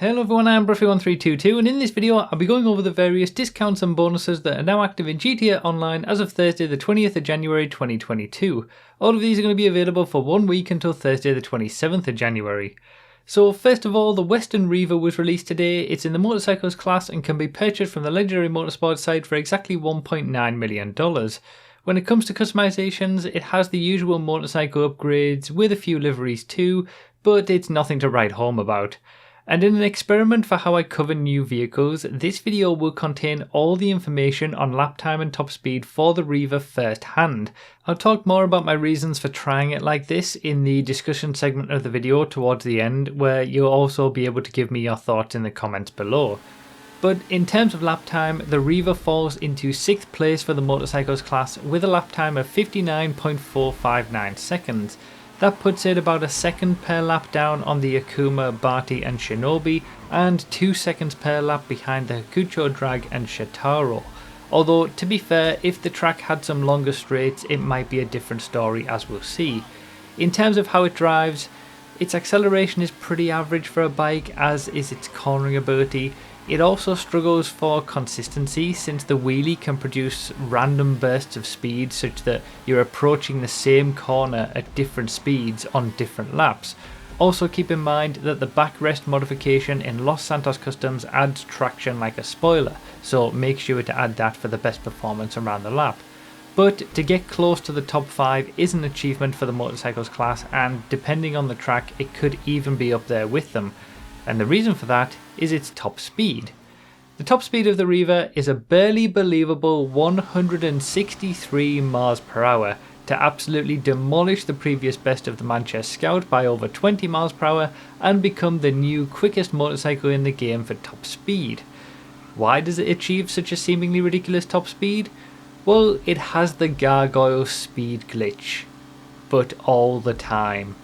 Hello everyone, I'm Bruffy1322 and in this video I'll be going over the various discounts and bonuses that are now active in GTA Online as of Thursday the 20th of January 2022. All of these are going to be available for 1 week until Thursday the 27th of January. So first of all, the Western Reaver was released today. It's in the motorcycles class and can be purchased from the Legendary Motorsports site for exactly $1.9 million. When it comes to customizations, it has the usual motorcycle upgrades with a few liveries too, but it's nothing to write home about. And in an experiment for how I cover new vehicles, this video will contain all the information on lap time and top speed for the Reaver firsthand. I'll talk more about my reasons for trying it like this in the discussion segment of the video towards the end, where you'll also be able to give me your thoughts in the comments below. But in terms of lap time, the Reaver falls into 6th place for the motorcycles class with a lap time of 59.459 seconds. That puts it about a second per lap down on the Akuma, Barty and Shinobi, and 2 seconds per lap behind the Hakucho Drag and Shataro. Although, to be fair, if the track had some longer straights, it might be a different story, as we'll see. In terms of how it drives, its acceleration is pretty average for a bike, as is its cornering ability. It also struggles for consistency since the wheelie can produce random bursts of speed such that you're approaching the same corner at different speeds on different laps. Also keep in mind that the backrest modification in Los Santos Customs adds traction like a spoiler, so make sure to add that for the best performance around the lap. But to get close to the top 5 is an achievement for the motorcycles class, and depending on the track it could even be up there with them. And the reason for that is its top speed. The top speed of the Reaver is a barely believable 163 miles per hour to absolutely demolish the previous best of the Manchester Scout by over 20 miles per hour and become the new quickest motorcycle in the game for top speed. Why does it achieve such a seemingly ridiculous top speed? Well, it has the gargoyle speed glitch, but all the time.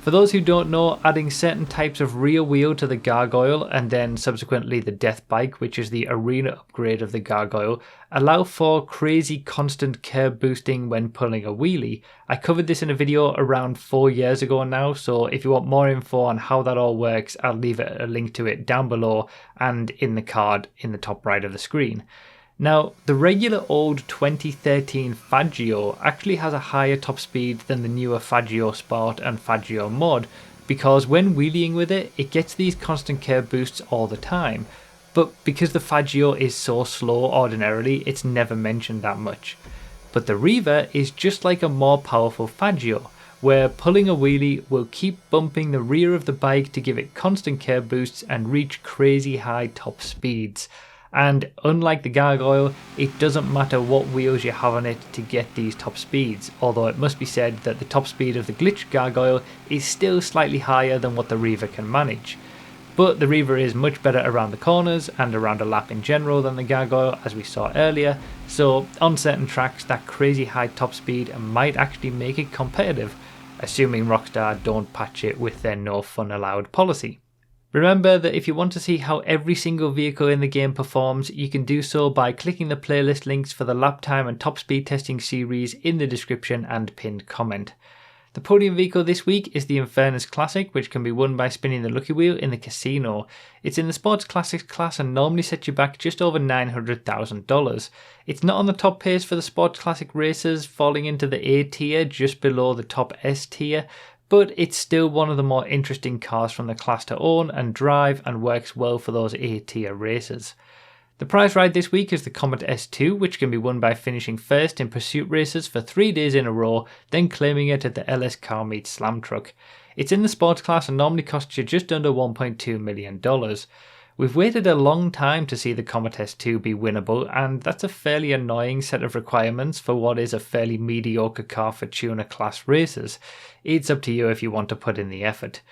For those who don't know, adding certain types of rear wheel to the Gargoyle and then subsequently the Death Bike, which is the arena upgrade of the Gargoyle, allow for crazy constant curb boosting when pulling a wheelie. I covered this in a video around 4 years ago now, so if you want more info on how that all works, I'll leave a link to it down below and in the card in the top right of the screen. Now, the regular old 2013 Faggio actually has a higher top speed than the newer Faggio Sport and Faggio Mod, because when wheeling with it, it gets these constant curb boosts all the time. But because the Faggio is so slow ordinarily, it's never mentioned that much. But the Reaver is just like a more powerful Faggio, where pulling a wheelie will keep bumping the rear of the bike to give it constant curb boosts and reach crazy high top speeds. And unlike the Gargoyle, it doesn't matter what wheels you have on it to get these top speeds, although it must be said that the top speed of the glitched Gargoyle is still slightly higher than what the Reaver can manage. But the Reaver is much better around the corners and around a lap in general than the Gargoyle, as we saw earlier, so on certain tracks that crazy high top speed might actually make it competitive, assuming Rockstar don't patch it with their no fun allowed policy. Remember that if you want to see how every single vehicle in the game performs, you can do so by clicking the playlist links for the lap time and top speed testing series in the description and pinned comment. The podium vehicle this week is the Infernus Classic, which can be won by spinning the lucky wheel in the casino. It's in the Sports Classics class and normally sets you back just over $900,000. It's not on the top pace for the Sports Classic races, falling into the A tier just below the top S tier, but it's still one of the more interesting cars from the class to own and drive, and works well for those A-tier races. The prize ride this week is the Comet S2, which can be won by finishing first in pursuit races for 3 days in a row, then claiming it at the LS Car Meet Slam Truck. It's in the sports class and normally costs you just under $1.2 million. We've waited a long time to see the Comet S2 be winnable, and that's a fairly annoying set of requirements for what is a fairly mediocre car for tuner class races. It's up to you if you want to put in the effort.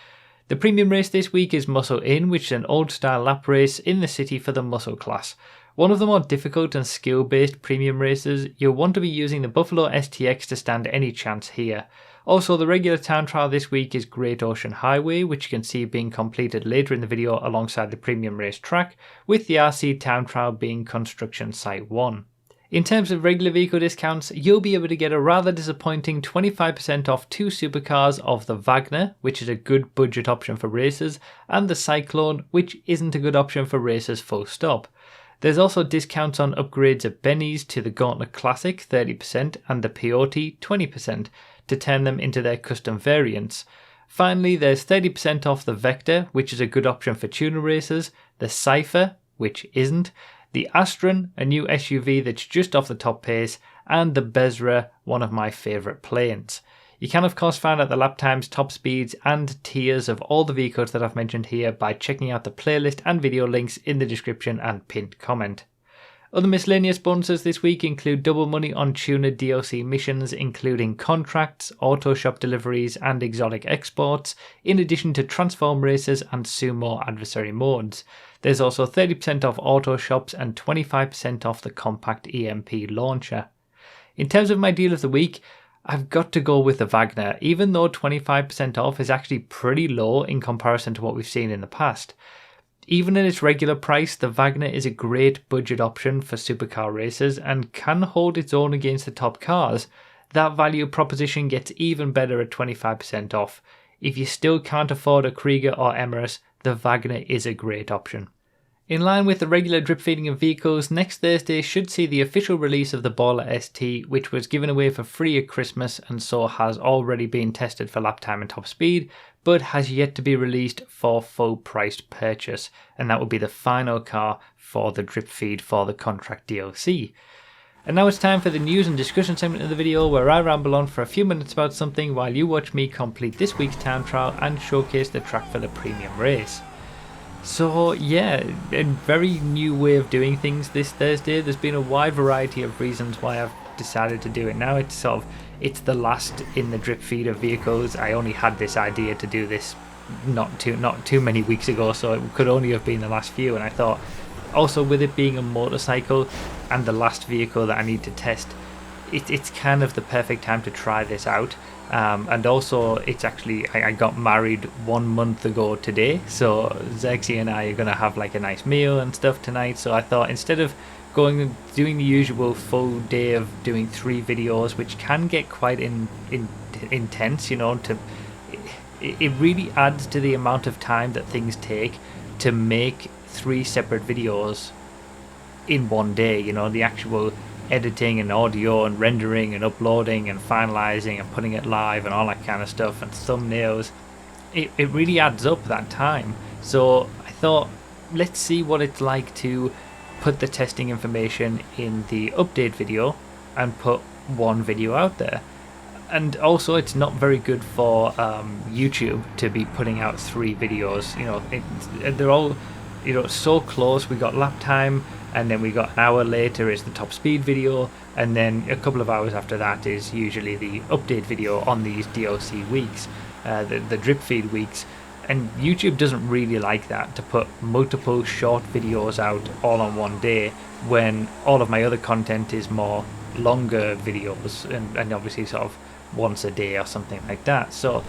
The premium race this week is Muscle In, which is an old style lap race in the city for the muscle class. One of the more difficult and skill based premium races, you'll want to be using the Buffalo STX to stand any chance here. Also, the regular time trial this week is Great Ocean Highway, which you can see being completed later in the video alongside the premium race track, with the RC time trial being Construction Site 1. In terms of regular vehicle discounts, you'll be able to get a rather disappointing 25% off 2 supercars of the Wagner, which is a good budget option for racers, and the Cyclone, which isn't a good option for racers full stop. There's also discounts on upgrades at Benny's to the Gauntlet Classic 30% and the Peyote 20% to turn them into their custom variants. Finally, there's 30% off the Vector, which is a good option for tuner racers, the Cypher, which isn't, the Astron, a new SUV that's just off the top pace, and the Bezra, one of my favourite planes. You can of course find out the lap times, top speeds and tiers of all the vehicles that I've mentioned here by checking out the playlist and video links in the description and pinned comment. Other miscellaneous bonuses this week include double money on tuner DLC missions including contracts, auto shop deliveries and exotic exports, in addition to transform races and sumo adversary modes. There's also 30% off auto shops and 25% off the compact EMP launcher. In terms of my deal of the week, I've got to go with the Wagner, even though 25% off is actually pretty low in comparison to what we've seen in the past. Even at its regular price, the Wagner is a great budget option for supercar racers and can hold its own against the top cars. That value proposition gets even better at 25% off. If you still can't afford a Krieger or Emirates, the Wagner is a great option. In line with the regular drip feeding of vehicles, next Thursday should see the official release of the Baller ST, which was given away for free at Christmas and so has already been tested for lap time and top speed, but has yet to be released for full priced purchase, and that will be the final car for the drip feed for the contract DLC. And now it's time for the news and discussion segment of the video where I ramble on for a few minutes about something while you watch me complete this week's time trial and showcase the track for the premium race. So yeah, a very new way of doing things this Thursday. There's been a wide variety of reasons why I've decided to do it now. It's the last in the drip feed of vehicles. I only had this idea to do this not too many weeks ago, so it could only have been the last few, and I thought also with it being a motorcycle and the last vehicle that I need to test, it's kind of the perfect time to try this out. And also it's actually, I got married 1 month ago today, so Zexy and I are going to have like a nice meal and stuff tonight, so I thought instead of doing the usual full day of doing 3 videos, which can get quite intense, you know, it really adds to the amount of time that things take to make 3 separate videos in one day, you know, the actual editing and audio and rendering and uploading and finalizing and putting it live and all that kind of stuff and thumbnails. It really adds up that time. So I thought, let's see what it's like to put the testing information in the update video and put one video out there. And also it's not very good for YouTube to be putting out 3 videos. You know, they're all, you know, so close. We got lap time, and then we got an hour later is the top speed video, and then a couple of hours after that is usually the update video on these DLC weeks, the drip feed weeks. And YouTube doesn't really like that, to put multiple short videos out all on one day when all of my other content is more longer videos and obviously sort of once a day or something like that. So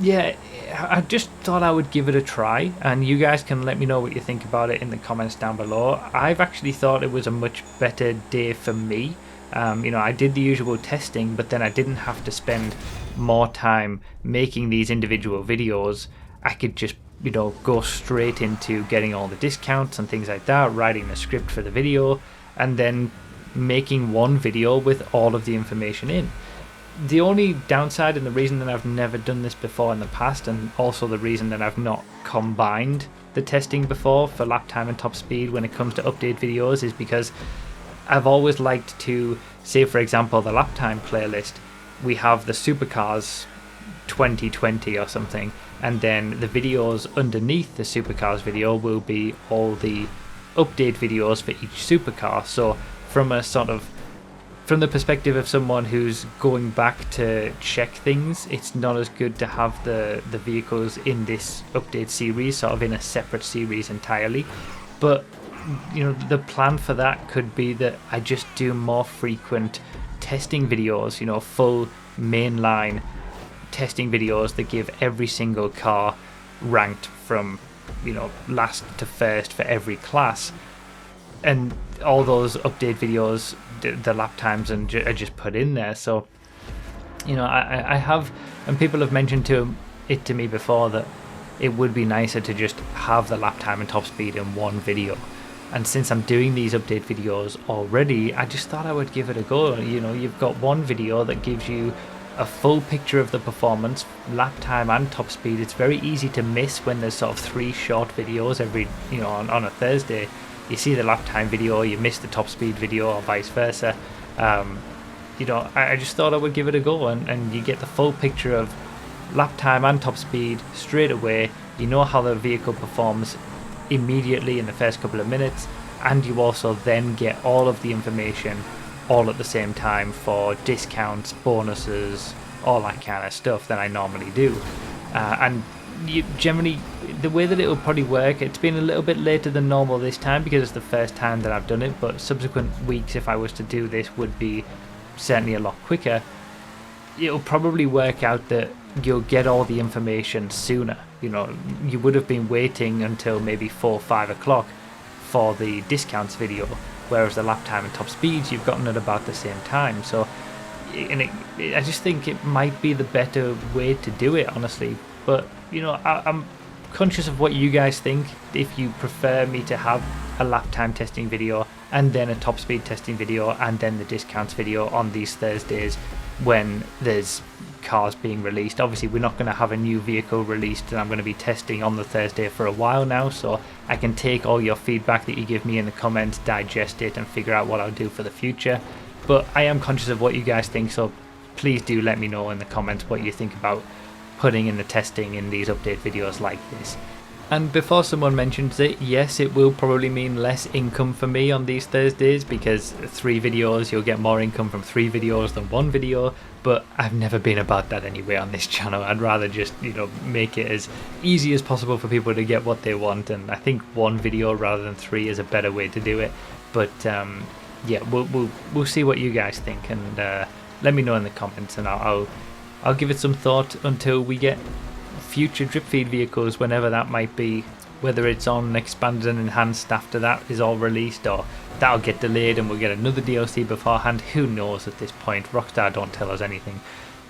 yeah, I just thought I would give it a try, and you guys can let me know what you think about it in the comments down below. I've actually thought it was a much better day for me. You know, I did the usual testing, but then I didn't have to spend more time making these individual videos. I could just, you know, go straight into getting all the discounts and things like that, writing the script for the video, and then making one video with all of the information in. The only downside, and the reason that I've never done this before in the past, and also the reason that I've not combined the testing before for lap time and top speed when it comes to update videos, is because I've always liked to, say for example the lap time playlist, we have the supercars 2020 or something, and then the videos underneath the supercars video will be all the update videos for each supercar. So from a sort of, from the perspective of someone who's going back to check things, it's not as good to have the vehicles in this update series sort of in a separate series entirely. But you know, the plan for that could be that I just do more frequent testing videos, you know, full mainline testing videos that give every single car ranked from, you know, last to first for every class. And all those update videos, the lap times are just put in there. So, you know, I have, and people have mentioned it to me before, that it would be nicer to just have the lap time and top speed in one video. And since I'm doing these update videos already, I just thought I would give it a go. You know, you've got one video that gives you a full picture of the performance, lap time and top speed. It's very easy to miss when there's sort of 3 short videos every, you know, on a Thursday. You see the lap time video, you miss the top speed video, or vice versa. You know, I just thought I would give it a go, and you get the full picture of lap time and top speed straight away. You know how the vehicle performs immediately in the first couple of minutes, and you also then get all of the information all at the same time for discounts, bonuses, all that kind of stuff that I normally do. And generally, the way that it will probably work, it's been a little bit later than normal this time because it's the first time that I've done it, but subsequent weeks, if I was to do this, would be certainly a lot quicker. It'll probably work out that you'll get all the information sooner. You know, you would have been waiting until maybe 4 or 5 o'clock for the discounts video, whereas the lap time and top speeds you've gotten at about the same time. So, I just think it might be the better way to do it, honestly. But, you know, I'm conscious of what you guys think. If you prefer me to have a lap time testing video and then a top speed testing video and then the discounts video on these Thursdays when there's cars being released. Obviously, we're not going to have a new vehicle released, and I'm going to be testing on the Thursday for a while now, so I can take all your feedback that you give me in the comments, digest it, and figure out what I'll do for the future. But I am conscious of what you guys think, so please do let me know in the comments what you think about putting in the testing in these update videos like this. And before someone mentions it, yes, it will probably mean less income for me on these Thursdays, because 3 videos, you'll get more income from 3 videos than 1 video, but I've never been about that anyway on this channel. I'd rather just, you know, make it as easy as possible for people to get what they want, and I think 1 video rather than 3 is a better way to do it. But yeah, we'll see what you guys think, and let me know in the comments, and I'll give it some thought until we get future drip feed vehicles, whenever that might be, whether it's on expanded and enhanced after that is all released, or that'll get delayed and we'll get another DLC beforehand. Who knows at this point? Rockstar don't tell us anything.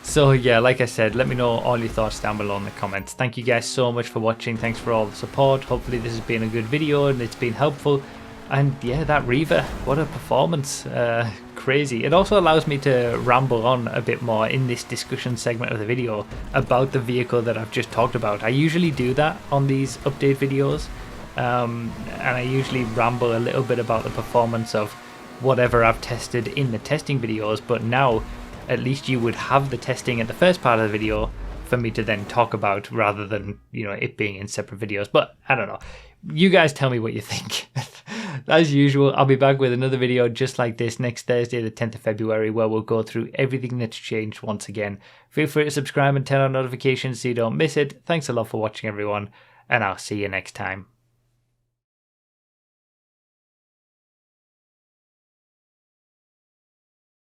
So yeah, like I said, let me know all your thoughts down below in the comments. Thank you guys so much for watching. Thanks for all the support. Hopefully this has been a good video and it's been helpful. And yeah, that Riva, what a performance. Crazy. It also allows me to ramble on a bit more in this discussion segment of the video about the vehicle that I've just talked about. I usually do that on these update videos, and I usually ramble a little bit about the performance of whatever I've tested in the testing videos, but now at least you would have the testing at the first part of the video for me to then talk about, rather than, you know, it being in separate videos. But I don't know. You guys tell me what you think. As usual, I'll be back with another video just like this next Thursday, the 10th of February, where we'll go through everything that's changed once again. Feel free to subscribe and turn on notifications so you don't miss it. Thanks a lot for watching, everyone, and I'll see you next time.